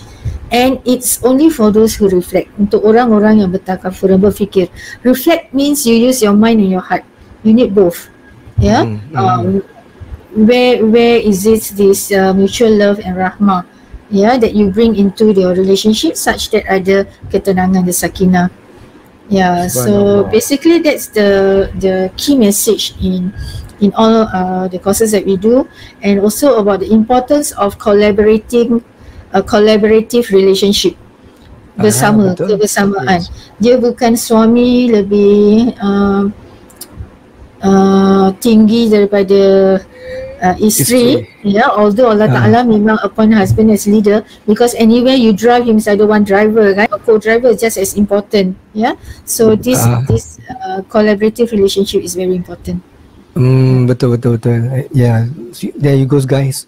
and it's only for those who reflect. Untuk orang-orang yang bertakafur dan berfikir. Reflect means you use your mind and your heart. You need both. Where is this mutual love and rahmah that you bring into your relationship, such that ada ketenangan, the sakinah. So basically that's the key message in all the courses that we do, and also about the importance of collaborative relationship, kebersamaan. Dia bukan suami lebih tinggi daripada isteri. Although Allah Ta'ala memang appoint husband as leader, because anywhere you drive, you must ada one driver kan, a co-driver is just as important. So this collaborative relationship is very important. Betul. There you goes guys.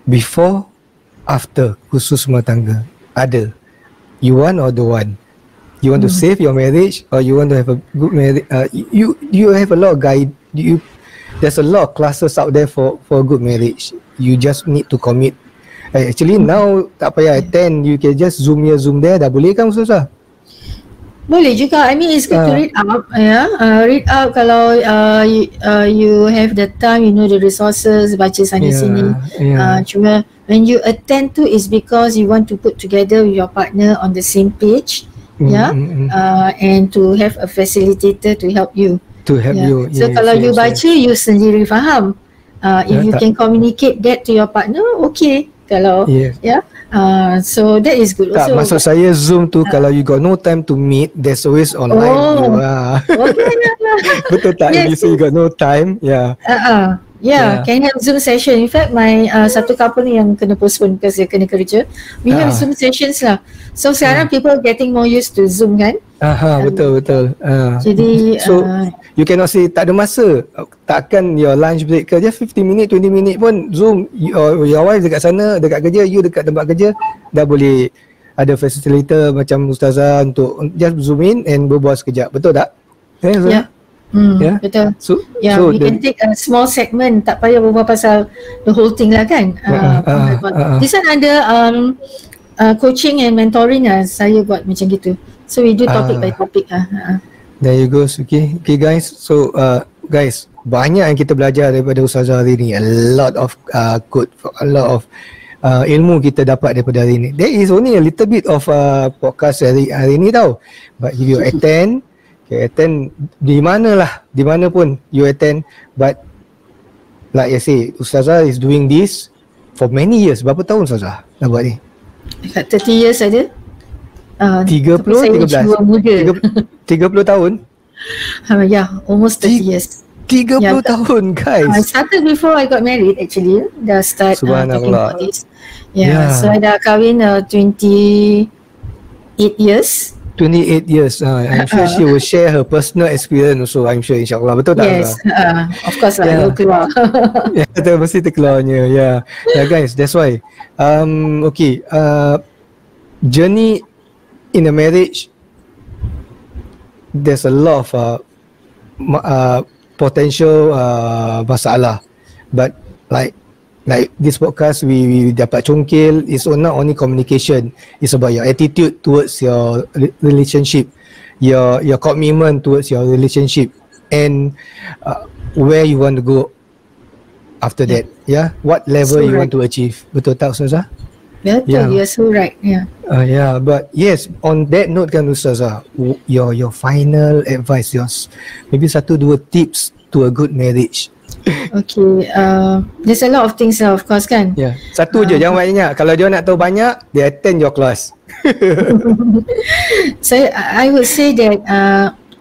Before, after khusus rumah tangga, ada you want or don't want. You want to save your marriage, or you want to have a good marriage. You have a lot of guide. There's a lot of classes out there for a good marriage. You just need to commit. Actually now tak payah attend, you can just zoom here, zoom there, dah boleh kan Ustazah? Boleh juga. I mean, it's good to read up. Read up kalau you have the time, you know the resources, baca sana sini. Cuma when you attend to is because you want to put together with your partner on the same page, and to have a facilitator to help you. To help you. So kalau you baca, you sendiri faham. If you can communicate that to your partner, okay. Kalau so that is good tak, also. maksud saya Zoom tu kalau you got no time to meet, there's always online. Betul tak? If you say you got no time, can have Zoom session. In fact, my satu couple ni yang kena postpone because dia kena kerja, we have Zoom sessions lah. So sekarang people getting more used to Zoom kan. Betul. Jadi so you cannot say tak ada masa, takkan your lunch break ke just 15 minit 20 minit pun Zoom, your wife dekat sana, dekat kerja, you dekat tempat kerja, dah boleh ada facilitator macam Ustazah untuk just zoom in and berbual sekejap, betul tak? Betul. So we can take a small segment, tak payah berbual pasal the whole thing lah kan. This one ada coaching and mentoring lah, saya buat macam gitu. So we do topic by topic lah. There you go. Okay guys. So guys, banyak yang kita belajar daripada Ustazah hari ni. A lot of ilmu kita dapat daripada hari ni. There is only a little bit of podcast hari ni tau. But if you attend, di mana pun you attend. But like I say, Ustazah is doing this for many years. Berapa tahun Ustazah dah buat ni? Dekat 30 years ada. 30 tahun? Almost 30 years. 30 tahun guys. I started before I got married actually. Dah start talking about this. So I dah kahwin 28 years. 28 years. I'm sure she will share her personal experience also. I'm sure insyaAllah. Betul tak? Yes. Of course lah. Keluar. Mesti terkeluarnya. Guys, that's why. Journey in a marriage, there's a lot of potential masalah, but like this podcast we dapat congkil, it's not only communication, it's about your attitude towards your relationship, your commitment towards your relationship, and where you want to go after that. What level you want to achieve. Betul tak Ustazah? Betul, you're so right. But yes, on that note kan Ustazah, your final advice, yours maybe 1-2 tips to a good marriage. Okay, there's a lot of things of course kan. Satu je, jangan banyak. Kalau dia nak tahu banyak, dia attend your class. So I would say that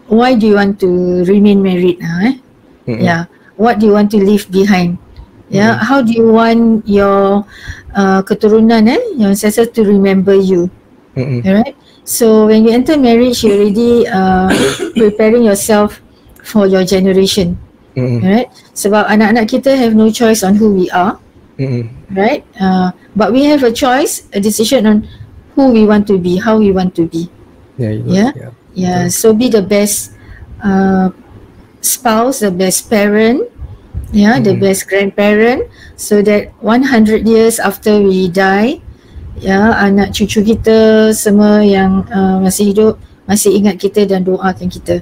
why do you want to remain married? What do you want to leave behind? How do you want your keturunan, your ancestors to remember you? Alright. So when you enter marriage, you're already preparing yourself for your generation. Alright. Sebab anak-anak kita have no choice on who we are. Right. But we have a choice, a decision on who we want to be, how we want to be. So be the best spouse, the best parent. The best grandparent, so that 100 years after we die, anak cucu kita semua yang masih hidup masih ingat kita dan doakan kita.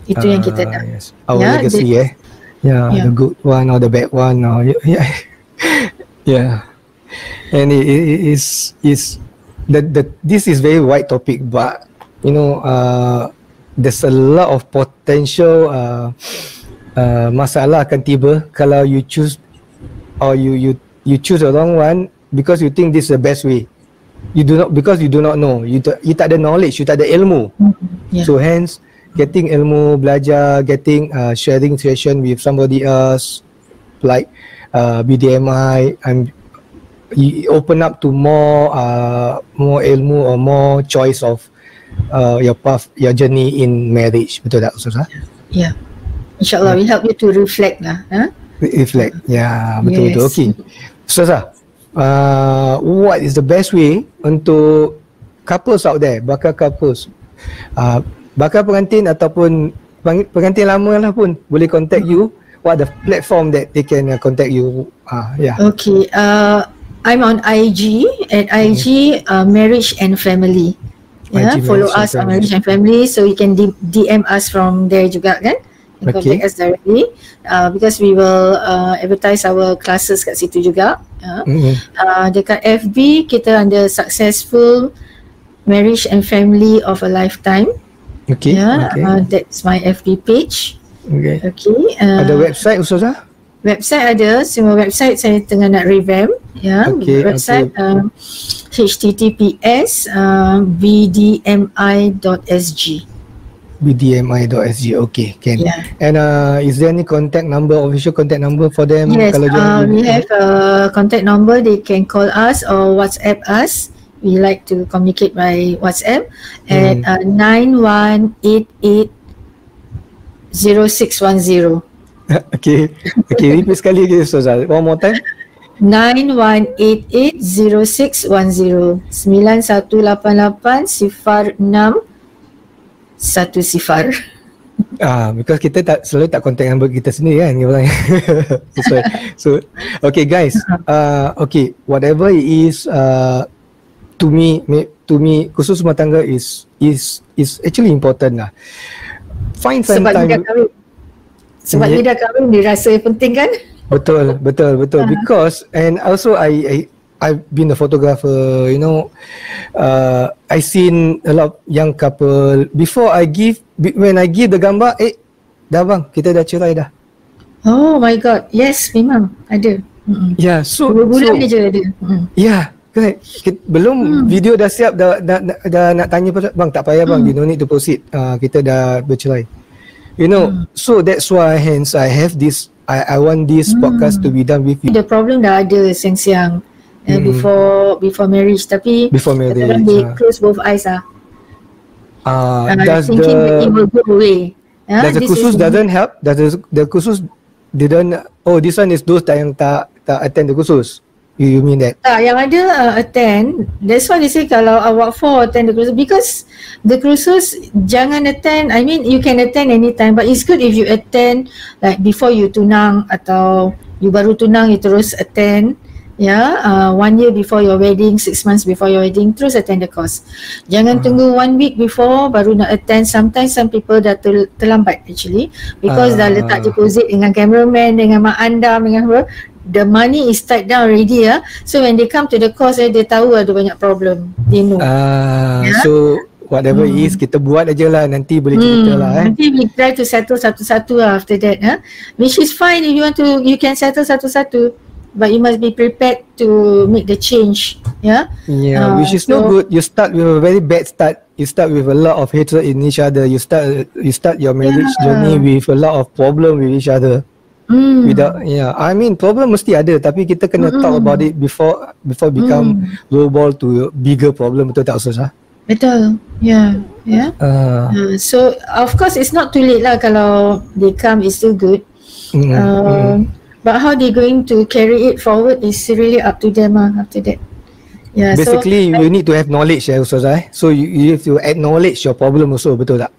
Itu yang kita nak. Our legacy, the good one or the bad one, or and it is this is very wide topic, but you know there's a lot of potential masalah akan tiba kalau you choose or you choose the wrong one because you think this is the best way. You do not, because you do not know, you tak ada knowledge, you tak ada ilmu. So hence getting ilmu, belajar, getting sharing session with somebody else like BDMI, and you open up to more ilmu or more choice of your path, your journey in marriage. Betul tak Ustazah? InsyaAllah we help you to reflect lah. Reflect. Betul-betul. Okay. Ustazah, what is the best way untuk couples out there, bakal couples, bakal pengantin ataupun pengantin lama lah pun boleh contact you? What are the platform that they can contact you? Okay. I'm on IG at IG Marriage and Family. Follow us on Marriage and Family, so you can DM us from there juga kan. You can contact us directly because we will advertise our classes kat situ juga. Dekat FB kita under Successful Marriage and Family of a Lifetime. That's my FB page. Ada website Ustazah? Website ada, semua website saya tengah nak revamp. Website https bdmi.sg. bdmi.sg. Okay, can. And is there any contact number, official contact number for them? Yes, we have a contact number. They can call us or WhatsApp us. We like to communicate by WhatsApp at 9188 0610. Okay, repeat sekali lagi Ustazah. One more time. 91880610 91880610. Because kita selalu tak contact number kita sendiri kan. So okay guys, whatever it is, to me khusus rumah tangga is actually important lah. Find some time. Sebab dia dah kahwin, dia rasa penting kan? Betul. Because and also I've been a photographer, you know. I seen a lot of young couple before when I give the gambar, dah bang, kita dah cerai dah. Oh my god, yes, memang ada. So 2 bulan je ada. Correct. Belum video dah siap, dah nak tanya bang, tak payah bang, you don't need to proceed. Kita dah bercerai. You know, so that's why hence I have this, I want this podcast to be done with you. The problem dah ada siang-siang before marriage, tapi before marriage they close both eyes does thinking that it will go away. Does the kursus doesn't help? Does the kursus didn't, this one is those yang tak attend the kursus? You mean that? Yang ada attend. That's why they say kalau awak for attend the kursus, because the kursus jangan attend. I mean you can attend anytime, but it's good if you attend like before you tunang atau you baru tunang, you terus attend. 1 year before your wedding, 6 months before your wedding, terus attend the course. Jangan tunggu 1 week before baru nak attend. Sometimes some people dah terlambat actually, because dah letak deposit dengan cameraman, dengan mak andam, dengan apa. The money is tied down already so when they come to the course dia tahu ada banyak problem, they know. So whatever it is, kita buat aja lah, nanti boleh cerita lah. Nanti we try to settle satu-satu after that. Which is fine if you want to, you can settle satu-satu, but you must be prepared to make the change. Which is no good. You start with a very bad start. You start with a lot of hatred in each other. You start your marriage journey with a lot of problem with each other. Without, I mean problem mesti ada, tapi kita kena talk about it before become low ball to bigger problem. Betul tak Ustazah? Betul. So of course it's not too late lah. Kalau they come, it's still good. But how they going to carry it forward is really up to them after that. Basically you need to have knowledge Ustazah. So you have to acknowledge your problem also. Betul tak?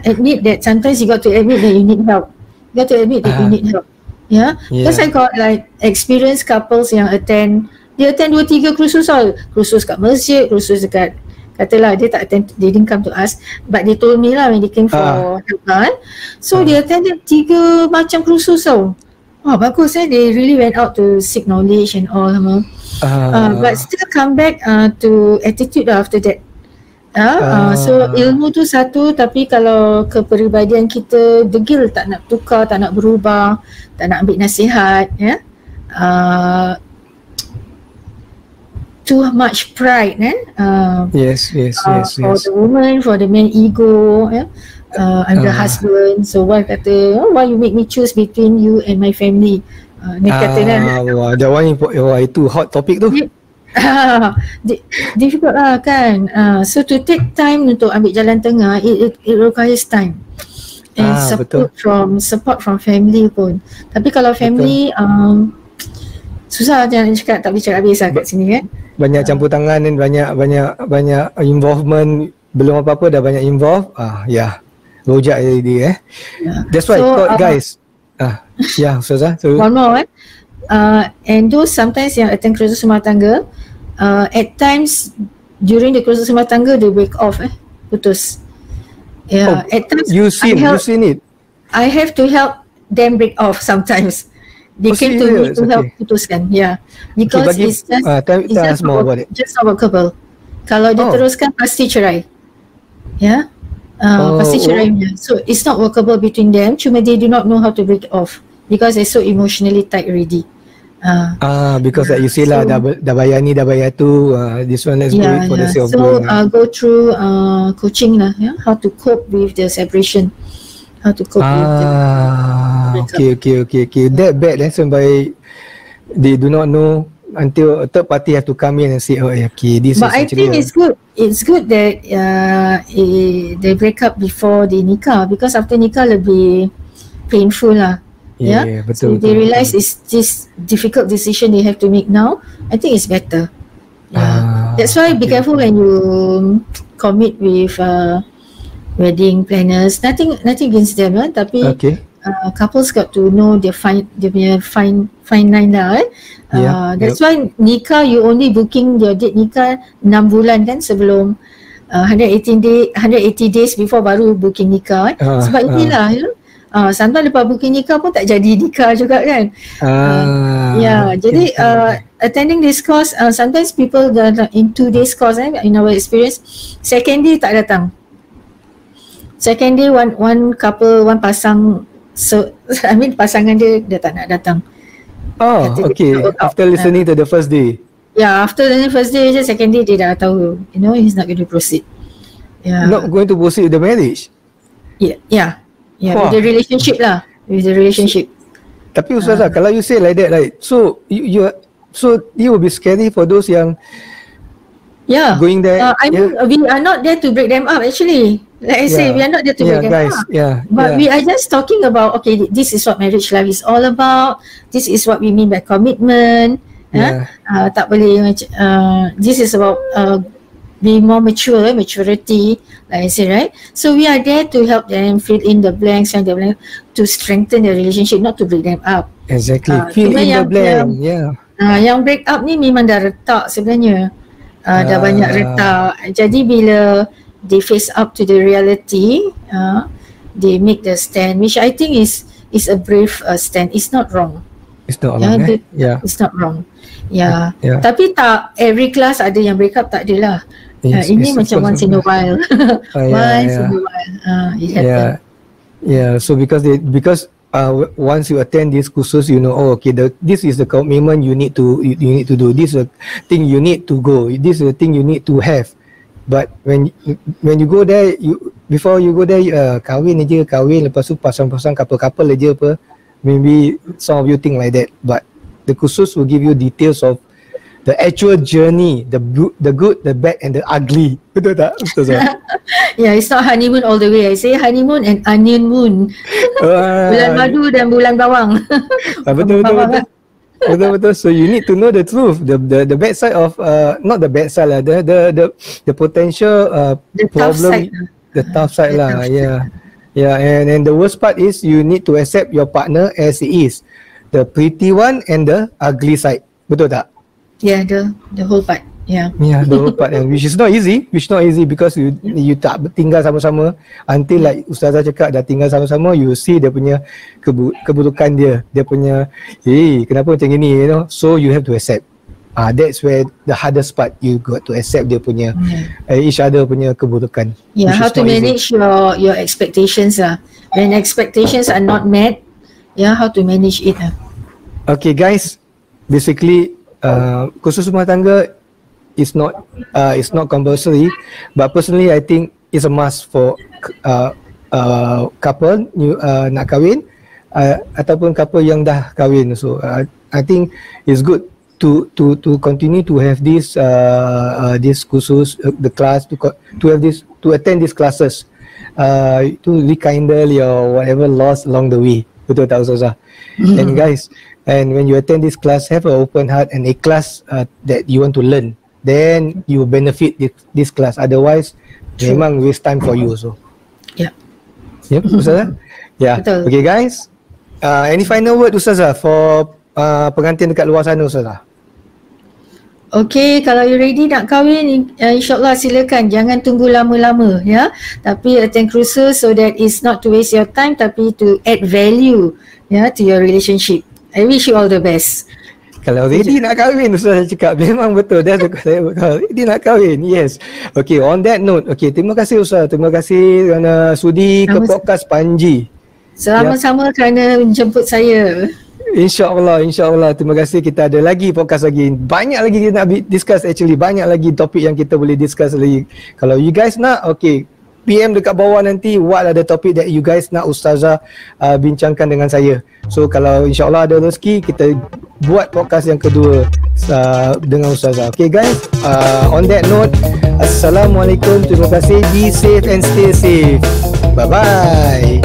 Admit that sometimes you got to admit that you need help. You got to admit that you need help. Because I got like experienced couples yang attend 2-3 kursus kursus kat masjid, kursus dekat, katalah dia tak attend, they didn't come to us, but they told me lah when they came for help kan. So they attended 3 macam kursus bagus they really went out to seek knowledge and all but still come back to attitude after that. So ilmu tu satu, tapi kalau kepribadian kita degil, tak nak tukar, tak nak berubah, tak nak ambil nasihat, too much pride yes. For the woman, for the man ego, I'm the husband, so wife kata, why you make me choose between you and my family? Dia kata that one itu hot topic tu. Difficult lah kan. So to take time untuk ambil jalan tengah, it requires time and support from family pun. Tapi kalau family susah, jangan cakap, tak boleh cakap habis kat sini kan. Banyak campur tangan dan banyak involvement, belum apa-apa dah banyak involve. Rojak jadi That's why guys. Ustazah. One more and those sometimes yang attend kursus rumah tangga, at times during the kursus rumah tangga they break off, putus. Yeah, at times You seen it. I have to help them break off sometimes. They came to me to help putuskan. Yeah, because it's just just not workable. Kalau dia teruskan pasti cerai. Yeah. Pasti cerai. So it's not workable between them. Cuma they do not know how to break off because they're so emotionally tight already. Because like you say lah, dah bayar ni, dah bayar tu. This one let's do it for the sake of going. So go through coaching lah, how to cope with the separation, how to cope with the okay. That bad sampai they do not know until a third party have to come in and say, oh, okay, this but is actually. But I think it's good. It's good that they break up before the nikah, because after nikah lebih painful lah. Yeah, betul. So they realize it's this difficult decision they have to make now. I think it's better. Yeah, that's why be careful when you commit with wedding planners. Nothing against them, tapi couples got to know their fine line lah. That's why nikah you only booking your date nikah 6 bulan kan sebelum 180 days before baru booking nikah. Sebab inilah sometimes lepas booking nikah pun tak jadi nikah juga kan. Jadi attending this course, sometimes people in 2 days course in our experience, second day tak datang. Second day one couple, one pasang, so I mean pasangan dia tak nak datang. After listening to the first day. Yeah, after the first day, second day dia dah tahu, he's not going to proceed. Not going to proceed with the marriage. With the relationship lah. With the relationship. Tapi Ustazah, kalau you say like that, right? So you will be scary for those yang going there. I mean, we are not there to break them up actually. Like I say, we are not there to break them up. But we are just talking about, okay, this is what marriage life is all about. This is what we mean by commitment. Tak boleh this is about be more maturity, like I say, right? So we are there to help them fill in the blanks and to strengthen the relationship, not to break them up. Exactly. Fill in the blank. Yang break up ni memang dah retak sebenarnya. Dah banyak retak. Jadi bila they face up to the reality, they make the stand, which I think is a brave stand. It's not wrong. It's not wrong. It's not wrong. Tapi tak every class ada yang break up, tak adalah. Ini macam once in a while. Once in a while it happens. So because once you attend this kursus, this is the commitment you need to do. This is a thing you need to go. This is a thing you need to have. But when you go there, before you go there, kahwin lepas tu pasang-pasang couple aja apa. Maybe some of you think like that, but the kursus will give you details of the actual journey, the good, the bad and the ugly. Betul tak, Ustazah? It's not honeymoon all the way. I say honeymoon and onion moon. Bulan madu dan bulan bawang. Betul. So you need to know the truth, the bad side of not the bad side lah, the potential problem, the tough side lah. And the worst part is you need to accept your partner as he is, the pretty one and the ugly side. Betul tak? The whole part. The whole part, which is not easy because you tak tinggal sama-sama until like Ustazah cakap dah tinggal sama-sama, you see dia punya keburukan dia punya kenapa macam gini, so you have to accept. That's where the hardest part, you got to accept dia punya each other punya keburukan. How to manage your expectations lah. When expectations are not met, how to manage it lah. Okay guys, basically kursus rumah tangga is not compulsory, but personally I think it's a must for couple nak kahwin ataupun couple yang dah kahwin. So I think it's good to continue to have this kursus, the class, to have this, to attend these classes, to rekindle your whatever loss along the way. Betul tak Ustazah? And guys, and when you attend this class, have an open heart and a class that you want to learn, then you will benefit this class. Otherwise, memang waste time for you also. Ustazah? Betul. Okay guys, any final word Ustazah for pengantin dekat luar sana Ustazah? Okay, kalau you ready nak kahwin, insyaAllah silakan. Jangan tunggu lama-lama ya. Tapi attend kursus so that it's not to waste your time tapi to add value ya to your relationship. I wish you all the best. Kalau ready nak kahwin, Ustaz cakap memang betul. Dah tukar saya bakal ready nak kahwin. Yes. Okay, on that note. Okay, terima kasih Ustaz. Terima kasih kerana sudi ke podcast Panji. Sama-sama kerana menjemput saya. InsyaAllah. Terima kasih. Kita ada lagi podcast lagi. Banyak lagi kita nak discuss actually. Banyak lagi topik yang kita boleh discuss lagi. Kalau you guys nak, okay, PM dekat bawah nanti what are the topic that you guys nak Ustazah bincangkan dengan saya. So kalau insyaAllah ada rezeki, kita buat podcast yang kedua dengan Ustazah. Okay guys, on that note, Assalamualaikum. Terima kasih. Be safe and stay safe. Bye-bye.